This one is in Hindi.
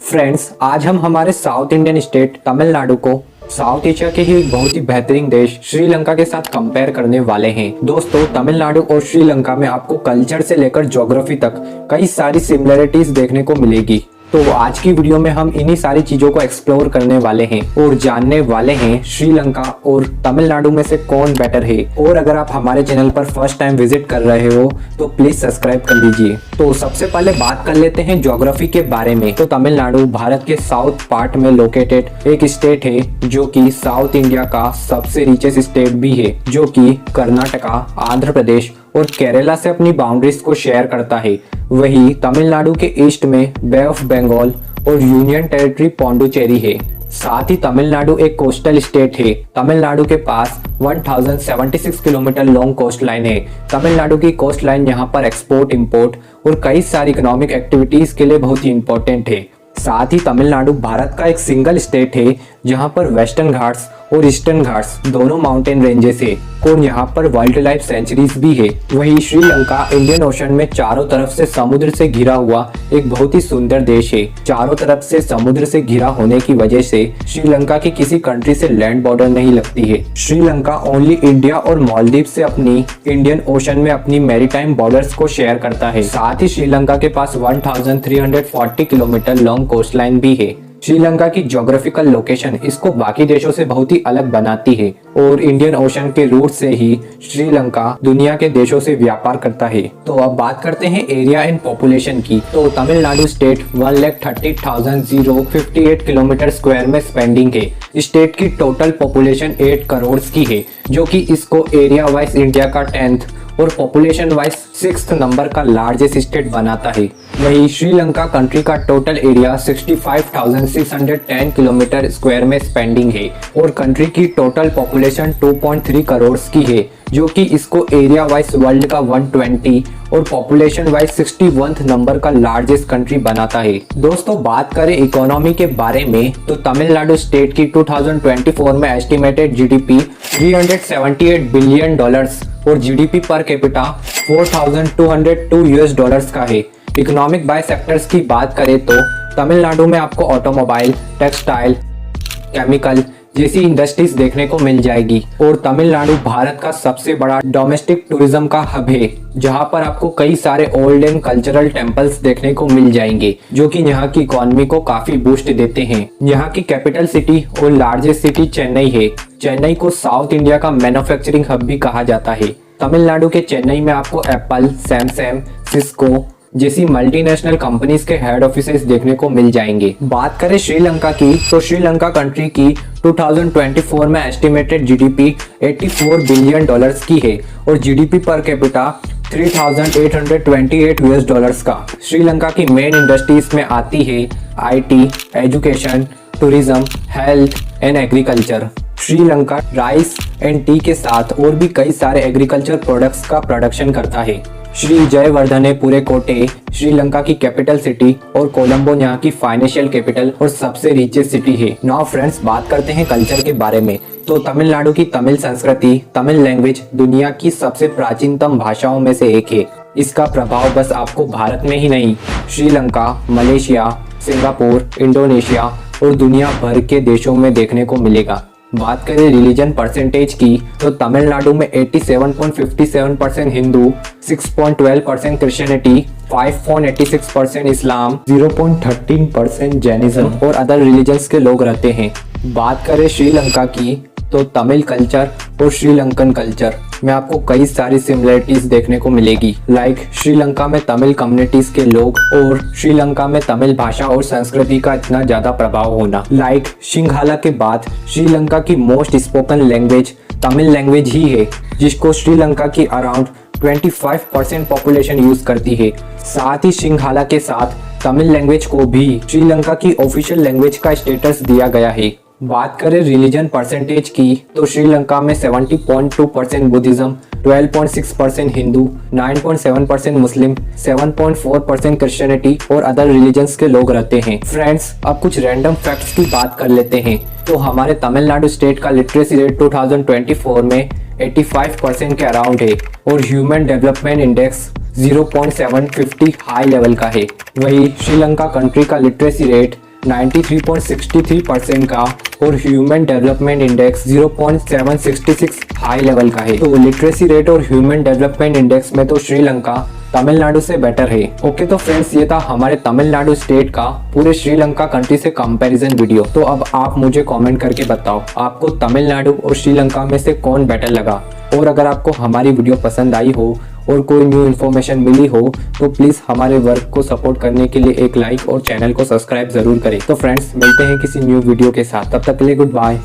फ्रेंड्स, आज हम हमारे साउथ इंडियन स्टेट तमिलनाडु को साउथ एशिया के ही एक बहुत ही बेहतरीन देश श्रीलंका के साथ कंपेयर करने वाले हैं। दोस्तों, तमिलनाडु और श्रीलंका में आपको कल्चर से लेकर ज्योग्राफी तक कई सारी सिमिलरिटीज देखने को मिलेगी। तो आज की वीडियो में हम इन्हीं सारी चीजों को एक्सप्लोर करने वाले हैं और जानने वाले हैं श्रीलंका और तमिलनाडु में से कौन बेटर है। और अगर आप हमारे चैनल पर फर्स्ट टाइम विजिट कर रहे हो तो प्लीज सब्सक्राइब कर लीजिए। तो सबसे पहले बात कर लेते हैं ज्योग्राफी के बारे में। तो तमिलनाडु भारत के साउथ पार्ट में लोकेटेड एक स्टेट है जो कि साउथ इंडिया का सबसे रिचेस्ट स्टेट भी है, जो कि कर्नाटका, आंध्र प्रदेश और केरला से अपनी बाउंड्रीज को शेयर करता है। वही तमिलनाडु के ईस्ट में बे ऑफ बंगाल और यूनियन टेरिटरी पौंडुचेरी है। साथ ही तमिलनाडु एक कोस्टल स्टेट है। तमिलनाडु के पास 1076 किलोमीटर लॉन्ग कोस्ट लाइन है। तमिलनाडु की कोस्ट लाइन यहाँ पर एक्सपोर्ट, इंपोर्ट और कई सारी इकोनॉमिक एक्टिविटीज के लिए बहुत ही इंपॉर्टेंट है। साथ ही तमिलनाडु भारत का एक सिंगल स्टेट है जहां पर वेस्टर्न घाट्स और ईस्टर्न घाट्स दोनों माउंटेन रेंजेस है और यहाँ पर वाइल्ड लाइफ सेंचुरीज भी है। वहीं श्रीलंका इंडियन ओशन में चारों तरफ से समुद्र से घिरा हुआ एक बहुत ही सुंदर देश है। चारों तरफ से समुद्र से घिरा होने की वजह से श्रीलंका की किसी कंट्री से लैंड बॉर्डर नहीं लगती है। श्रीलंका ओनली इंडिया और मालदीव से अपनी इंडियन ओशन में अपनी मैरीटाइम बॉर्डर्स को शेयर करता है। साथ ही श्रीलंका के पास 1340 किलोमीटर लॉन्ग कोस्ट लाइन भी है। श्रीलंका की ज्योग्राफिकल लोकेशन इसको बाकी देशों से बहुत ही अलग बनाती है और इंडियन ओशन के रूट से ही श्रीलंका दुनिया के देशों से व्यापार करता है। तो अब बात करते हैं एरिया एंड पॉपुलेशन की। तो तमिलनाडु स्टेट 1,30,058 किलोमीटर स्क्वायर में स्पेंडिंग है। स्टेट की टोटल पॉपुलेशन 8 करोड़ की है, जो कि इसको एरिया वाइज इंडिया का 10th और पॉपुलेशन वाइज 6th नंबर का लार्जेस्ट स्टेट बनाता है। वहीं श्रीलंका कंट्री का टोटल एरिया 65,610 किलोमीटर स्क्वायर में स्पेंडिंग है और कंट्री की टोटल पॉपुलेशन 2.3 करोड़ की है, जो कि इसको एरिया वाइज वर्ल्ड का 120 और पॉपुलेशन वाइज 61th नंबर का लार्जेस्ट कंट्री बनाता है। दोस्तों, बात करें इकोनॉमी के बारे में तो तमिलनाडु स्टेट की 2024 में एस्टिमेटेड जीडीपी $378 बिलियन और जीडीपी पर कैपिटा $4,202 का है। इकोनॉमिक बाय सेक्टर्स की बात करें तो तमिलनाडु में आपको ऑटोमोबाइल, टेक्सटाइल, केमिकल जैसी इंडस्ट्रीज देखने को मिल जाएगी और तमिलनाडु भारत का सबसे बड़ा डोमेस्टिक टूरिज्म का हब है, जहां पर आपको कई सारे ओल्ड एंड कल्चरल टेम्पल्स देखने को मिल जाएंगे, जो कि यहाँ की इकोनॉमी को काफी बूस्ट देते हैं। यहाँ की कैपिटल सिटी और लार्जेस्ट सिटी चेन्नई है। चेन्नई को साउथ इंडिया का मैन्युफैक्चरिंग हब भी कहा जाता है। तमिलनाडु के चेन्नई में आपको एप्पल, सैमसंग, सिस्को जैसी मल्टीनेशनल कंपनीज के हेड ऑफिसेस देखने को मिल जाएंगे। बात करें श्रीलंका की तो श्रीलंका कंट्री की 2024 में एस्टिमेटेड जीडीपी $84 बिलियन की है और जीडीपी पर कैपिटा $3,828 का। श्रीलंका की मेन इंडस्ट्रीज में आती है IT, education, tourism, health and agriculture. Sri Lanka rice and T के साथ और भी कई सारे एग्रीकल्चर प्रोडक्ट्स का प्रोडक्शन करता है। श्री जयवर्धने पूरे कोटे श्रीलंका की कैपिटल सिटी और कोलंबो यहाँ की फाइनेंशियल कैपिटल और सबसे रिचेस्ट सिटी है। नाउ फ्रेंड्स, बात करते हैं कल्चर के बारे में। तो तमिलनाडु की तमिल संस्कृति, तमिल लैंग्वेज दुनिया की सबसे प्राचीनतम भाषाओं में से एक है। इसका प्रभाव बस आपको भारत में ही नहीं, श्रीलंका, मलेशिया, सिंगापुर, इंडोनेशिया और दुनिया भर के देशों में देखने को मिलेगा। बात करें रिलीजन परसेंटेज की तो तमिलनाडु में 87.57% हिंदू, 6.12% क्रिश्चियनिटी, 5.86% इस्लाम, 0.13% जैनिज्म और अदर रिलीजन्स के लोग रहते हैं। बात करें श्रीलंका की तो तमिल कल्चर और श्रीलंकन कल्चर में आपको कई सारी सिमिलरिटीज देखने को मिलेगी। लाइक श्रीलंका में तमिल कम्युनिटीज के लोग और श्रीलंका में तमिल भाषा और संस्कृति का इतना ज्यादा प्रभाव होना। लाइक सिंघाला के बाद श्रीलंका की most spoken language Tamil language ही है, जिसको श्रीलंका की अराउंड 25% पॉपुलेशन यूज करती है। साथ ही सिंघाला के साथ तमिल लैंग्वेज को भी श्रीलंका की ऑफिशियल लैंग्वेज का स्टेटस दिया गया है। बात करें रिलीजन परसेंटेज की तो श्रीलंका में 70.2% बुद्धिज्म, 12.6% हिंदू, 9.7% मुस्लिम, 7.4% क्रिश्चियनिटी और अदर रिलीजन्स के लोग रहते हैं। फ्रेंड्स, अब कुछ रैंडम फैक्ट्स की बात कर लेते हैं। तो हमारे तमिलनाडु स्टेट का लिटरेसी रेट 2024 में 85% के अराउंड है और human development index 0.750 high level का है। वही श्रीलंका कंट्री का लिटरेसी रेट 93.63% का और human development index 0.766 high level का है। तो लिटरेसी रेट और ह्यूमन डेवलपमेंट इंडेक्स में तो श्रीलंका तमिलनाडु से बेटर है। ओके तो फ्रेंड्स, ये था हमारे तमिलनाडु स्टेट का पूरे श्रीलंका कंट्री से कंपैरिजन वीडियो। तो अब आप मुझे कमेंट करके बताओ आपको तमिलनाडु और श्रीलंका में से कौन बेटर लगा। और अगर आपको हमारी वीडियो पसंद आई हो और कोई न्यू इन्फॉर्मेशन मिली हो तो प्लीज़ हमारे वर्क को सपोर्ट करने के लिए एक लाइक और चैनल को सब्सक्राइब जरूर करें। तो फ्रेंड्स, मिलते हैं किसी न्यू वीडियो के साथ, तब तक के लिए गुड बाय।